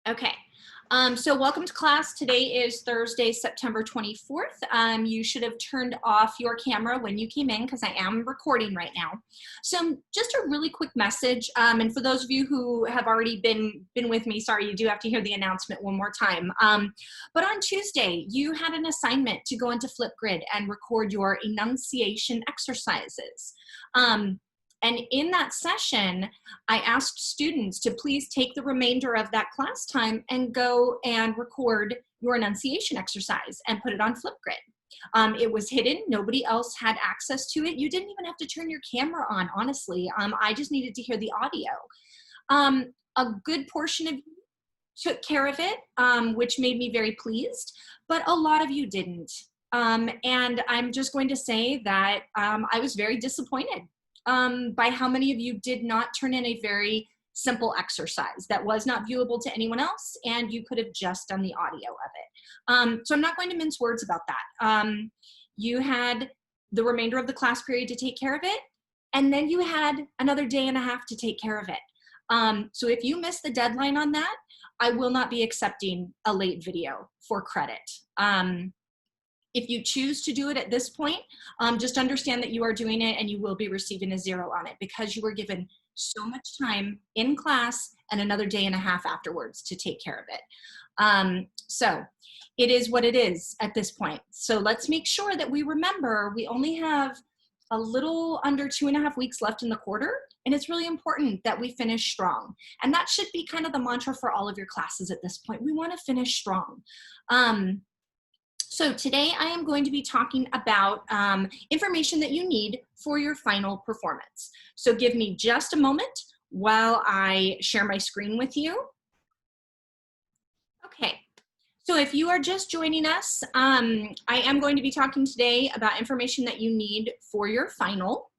Okay, so welcome to class. Today is Thursday, September 24th. You should have turned off your camera when you came in because I am recording right now. So just a really quick message, and for those of you who have already been with me, sorry, you do have to hear the announcement one more time. But on Tuesday, you had an assignment to go into Flipgrid and record your enunciation exercises. And in that session, I asked students to please take the remainder of that class time and go and record your enunciation exercise and put it on Flipgrid. It was hidden. Nobody else had access to it. You didn't even have to turn your camera on, honestly. I just needed to hear the audio. A good portion of you took care of it, which made me very pleased, but a lot of you didn't. And I'm just going to say that I was very disappointed by how many of you did not turn in a very simple exercise that was not viewable to anyone else, and you could have just done the audio of it. So I'm not going to mince words about that. You had the remainder of the class period to take care of it, and then you had another day and a half to take care of it. So if you missed the deadline on that, I will not be accepting a late video for credit. If you choose to do it at this point, just understand that you are doing it and you will be receiving a 0 on it because you were given so much time in class and another day and a half afterwards to take care of it. So it is what it is at this point. So let's make sure that we remember we only have a little under 2.5 weeks left in the quarter, and it's really important that we finish strong. And that should be kind of the mantra for all of your classes at this point. We want to finish strong. So today I am going to be talking about information that you need for your final performance. So give me just a moment while I share my screen with you. Okay, so if you are just joining us, I am going to be talking today about information that you need for your final.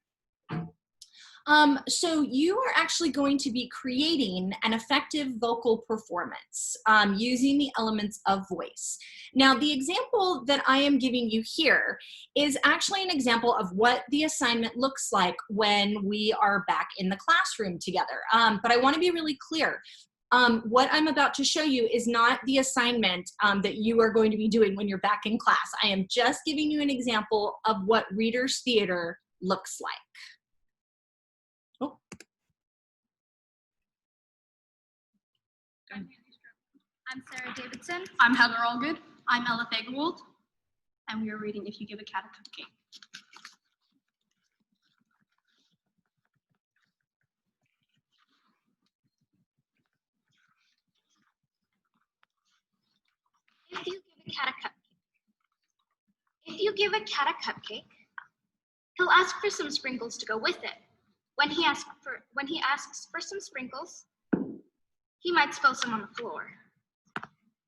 So you are actually going to be creating an effective vocal performance using the elements of voice. Now, the example that I am giving you here is actually an example of what the assignment looks like when we are back in the classroom together. But I want to be really clear. What I'm about to show you is not the assignment that you are going to be doing when you're back in class. I am just giving you an example of what Reader's Theater looks like. Oh. I'm Sarah Davidson. I'm Heather Allgood. I'm Ella Fagerwold. And we are reading If You Give a Cat a Cupcake. If you give a cat a cupcake. If you give a cat a cupcake, he'll ask for some sprinkles to go with it. When he asks for some sprinkles, he might spill some on the floor.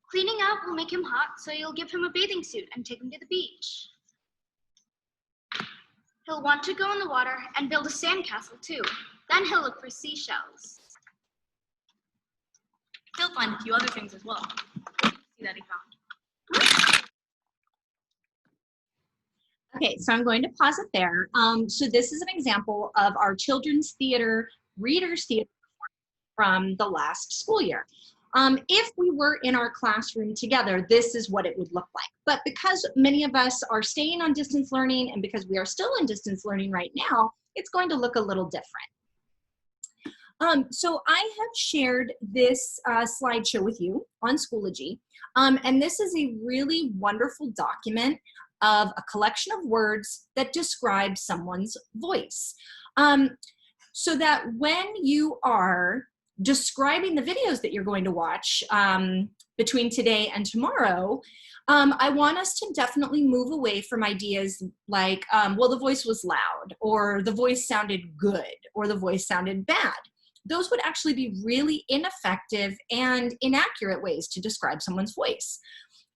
Cleaning out will make him hot, so you'll give him a bathing suit and take him to the beach. He'll want to go in the water and build a sandcastle too. Then he'll look for seashells. He'll find a few other things as well. See that he found. Okay, so I'm going to pause it there. So this is an example of our children's theater, Reader's Theater from the last school year. If we were in our classroom together, this is what it would look like. But because many of us are staying on distance learning and because we are still in distance learning right now, it's going to look a little different. So I have shared this slideshow with you on Schoology, and this is a really wonderful document of a collection of words that describe someone's voice. So that when you are describing the videos that you're going to watch between today and tomorrow, I want us to definitely move away from ideas like, well, the voice was loud, or the voice sounded good, or the voice sounded bad. Those would actually be really ineffective and inaccurate ways to describe someone's voice.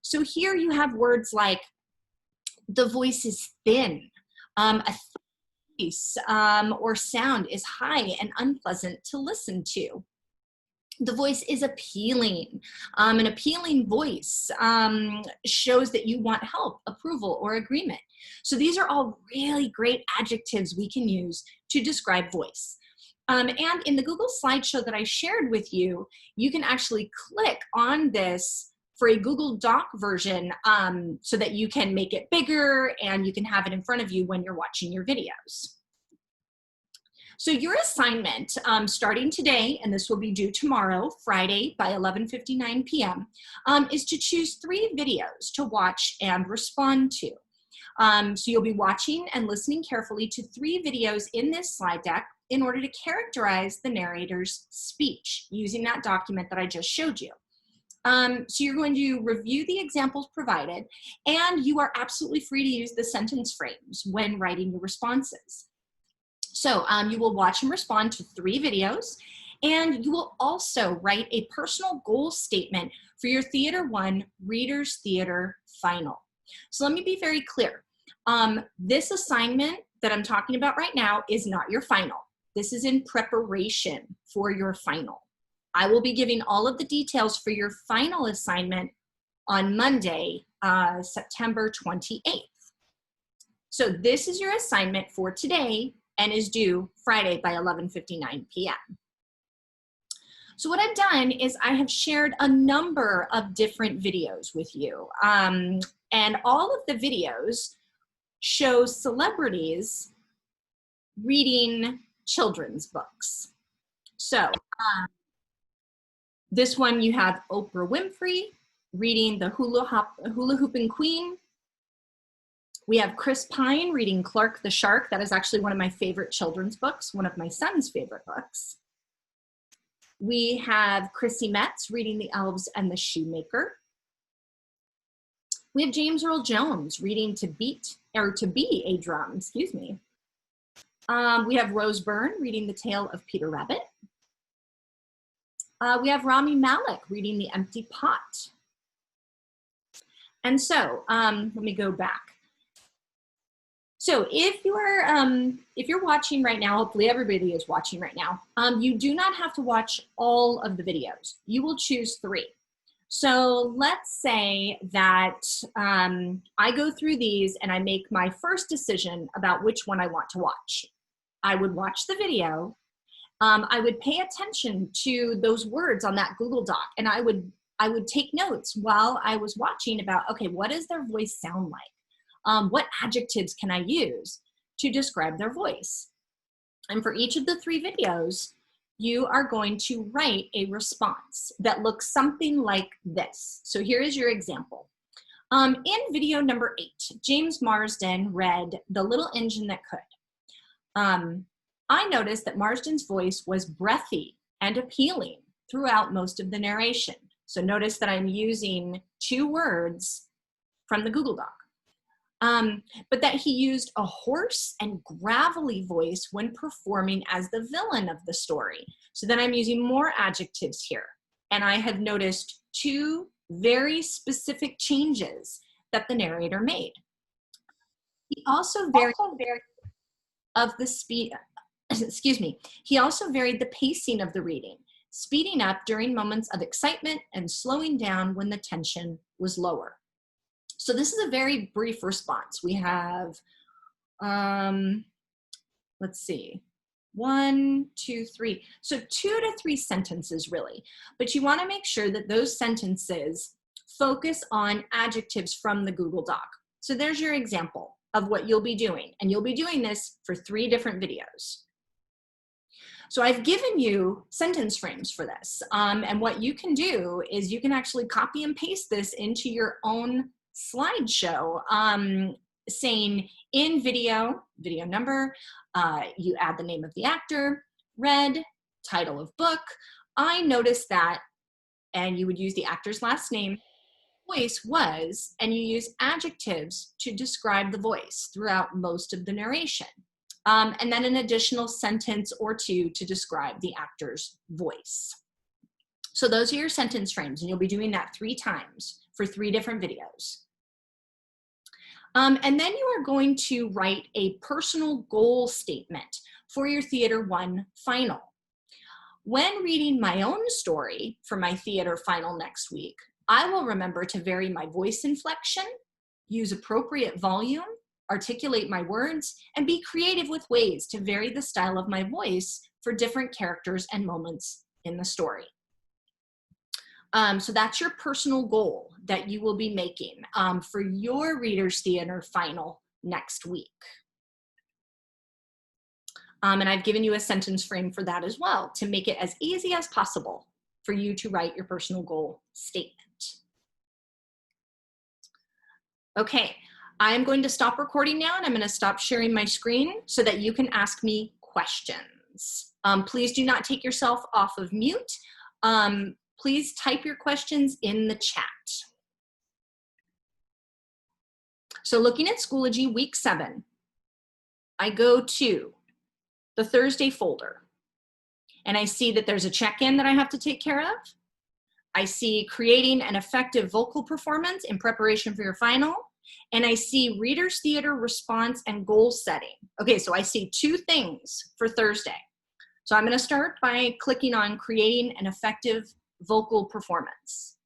So here you have words like, the voice is thin, a voice or sound is high and unpleasant to listen to. The voice is appealing. An appealing voice shows that you want help, approval, or agreement. So these are all really great adjectives we can use to describe voice. And in the Google slideshow that I shared with you, you can actually click on this for a Google Doc version so that you can make it bigger and you can have it in front of you when you're watching your videos. So your assignment starting today, and this will be due tomorrow, Friday by 11:59 p.m., is to choose 3 videos to watch and respond to. So you'll be watching and listening carefully to 3 videos in this slide deck in order to characterize the narrator's speech using that document that I just showed you. So you're going to review the examples provided, and you are absolutely free to use the sentence frames when writing your responses. So you will watch and respond to 3 videos, and you will also write a personal goal statement for your Theater 1 Readers Theater Final. So let me be very clear. This assignment that I'm talking about right now is not your final. This is in preparation for your final. I will be giving all of the details for your final assignment on Monday, September 28th. So this is your assignment for today and is due Friday by 11:59 p.m. So what I've done is I have shared a number of different videos with you. And all of the videos show celebrities reading children's books. So this one you have Oprah Winfrey reading The Hula Hooping Queen. We have Chris Pine reading Clark the Shark. That is actually one of my favorite children's books, one of my son's favorite books. We have Chrissy Metz reading The Elves and the Shoemaker. We have James Earl Jones reading To Be a Drum, excuse me. We have Rose Byrne reading The Tale of Peter Rabbit. We have Rami Malek reading The Empty Pot. And so, let me go back. So if you're watching right now, hopefully everybody is watching right now, you do not have to watch all of the videos. You will choose 3. So let's say that I go through these and I make my first decision about which one I want to watch. I would watch the video. I would pay attention to those words on that Google Doc, and I would take notes while I was watching about, okay, what does their voice sound like? What adjectives can I use to describe their voice? And for each of the 3 videos, you are going to write a response that looks something like this. So here is your example. In video number 8, James Marsden read The Little Engine That Could. I noticed that Marsden's voice was breathy and appealing throughout most of the narration. So notice that I'm using 2 words from the Google Doc. But that he used a hoarse and gravelly voice when performing as the villain of the story. So then I'm using more adjectives here. And I have noticed 2 very specific changes that the narrator made. He also varied of the speed, excuse me, he also varied the pacing of the reading, speeding up during moments of excitement and slowing down when the tension was lower. So this is a very brief response. We have, let's see, 1, 2, 3. So 2 to 3 sentences really, but you want to make sure that those sentences focus on adjectives from the Google Doc. So there's your example of what you'll be doing, and you'll be doing this for 3 different videos. So I've given you sentence frames for this, and what you can do is you can actually copy and paste this into your own slideshow, saying in video number, you add the name of the actor, read, title of book. I noticed that, and you would use the actor's last name, voice was, and you use adjectives to describe the voice throughout most of the narration. And then an additional sentence or 2 to describe the actor's voice. So those are your sentence frames, and you'll be doing that 3 times for 3 different videos. And then you are going to write a personal goal statement for your Theater 1 final. When reading my own story for my Theater final next week, I will remember to vary my voice inflection, use appropriate volume, articulate my words, and be creative with ways to vary the style of my voice for different characters and moments in the story. So that's your personal goal that you will be making for your Reader's Theater final next week. And I've given you a sentence frame for that as well, to make it as easy as possible for you to write your personal goal statement. Okay, I'm going to stop recording now, and I'm going to stop sharing my screen so that you can ask me questions. Please do not take yourself off of mute. Please type your questions in the chat. So looking at Schoology week 7, I go to the Thursday folder, and I see that there's a check-in that I have to take care of. I see creating an effective vocal performance in preparation for your final, and I see Reader's Theater response and goal setting. Okay, so I see 2 things for Thursday. So I'm going to start by clicking on creating an effective vocal performance.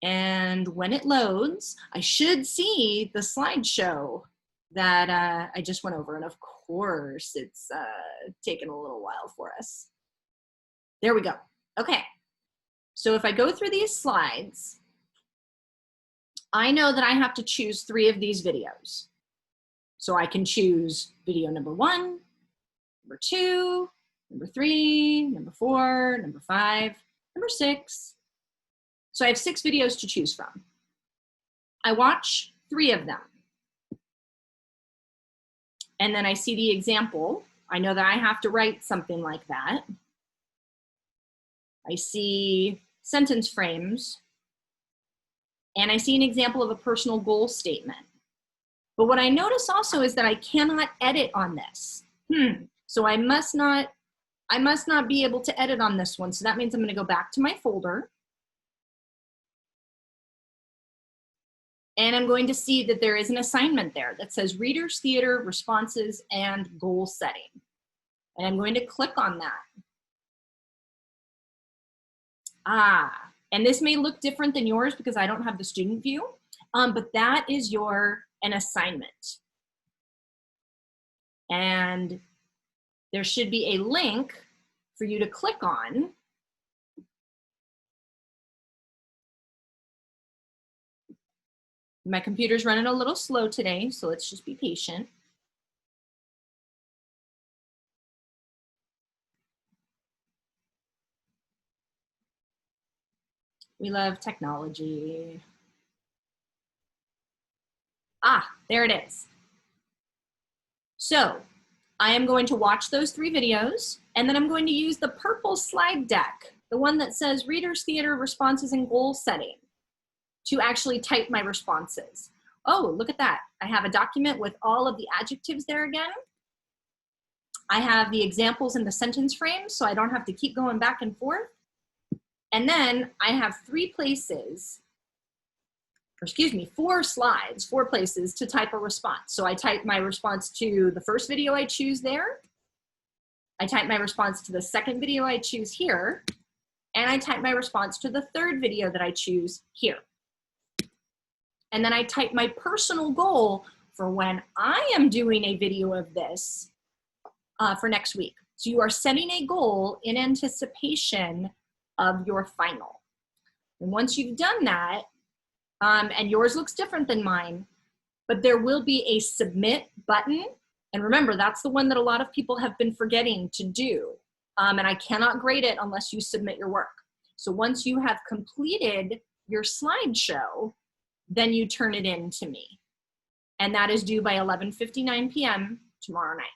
And when it loads, I should see the slideshow that I just went over. And of course, it's taken a little while for us. There we go. Okay. So if I go through these slides, I know that I have to choose 3 of these videos. So I can choose video number 1, number 2, number 3, number 4, number 5, number 6. So I have 6 videos to choose from. I watch 3 of them. And then I see the example. I know that I have to write something like that. I see sentence frames. And I see an example of a personal goal statement. But what I notice also is that I cannot edit on this. So I must not be able to edit on this one. So that means I'm going to go back to my folder. And I'm going to see that there is an assignment there that says Reader's Theater responses and goal setting. And I'm going to click on that. And this may look different than yours because I don't have the student view, but that is an assignment. And there should be a link for you to click on. My computer's running a little slow today, so let's just be patient. We love technology. There it is. So I am going to watch those 3 videos, and then I'm going to use the purple slide deck, the one that says Reader's Theater responses and goal setting, to actually type my responses. Oh, look at that. I have a document with all of the adjectives there again. I have the examples in the sentence frame, so I don't have to keep going back and forth. And then I have 4 slides, 4 places to type a response. So I type my response to the first video I choose there. I type my response to the second video I choose here. And I type my response to the third video that I choose here. And then I type my personal goal for when I am doing a video of this for next week. So you are setting a goal in anticipation of your final. And once you've done that, and yours looks different than mine, but there will be a submit button. And remember, that's the one that a lot of people have been forgetting to do. And I cannot grade it unless you submit your work. So once you have completed your slideshow, then you turn it in to me. And that is due by 11:59 p.m. tomorrow night.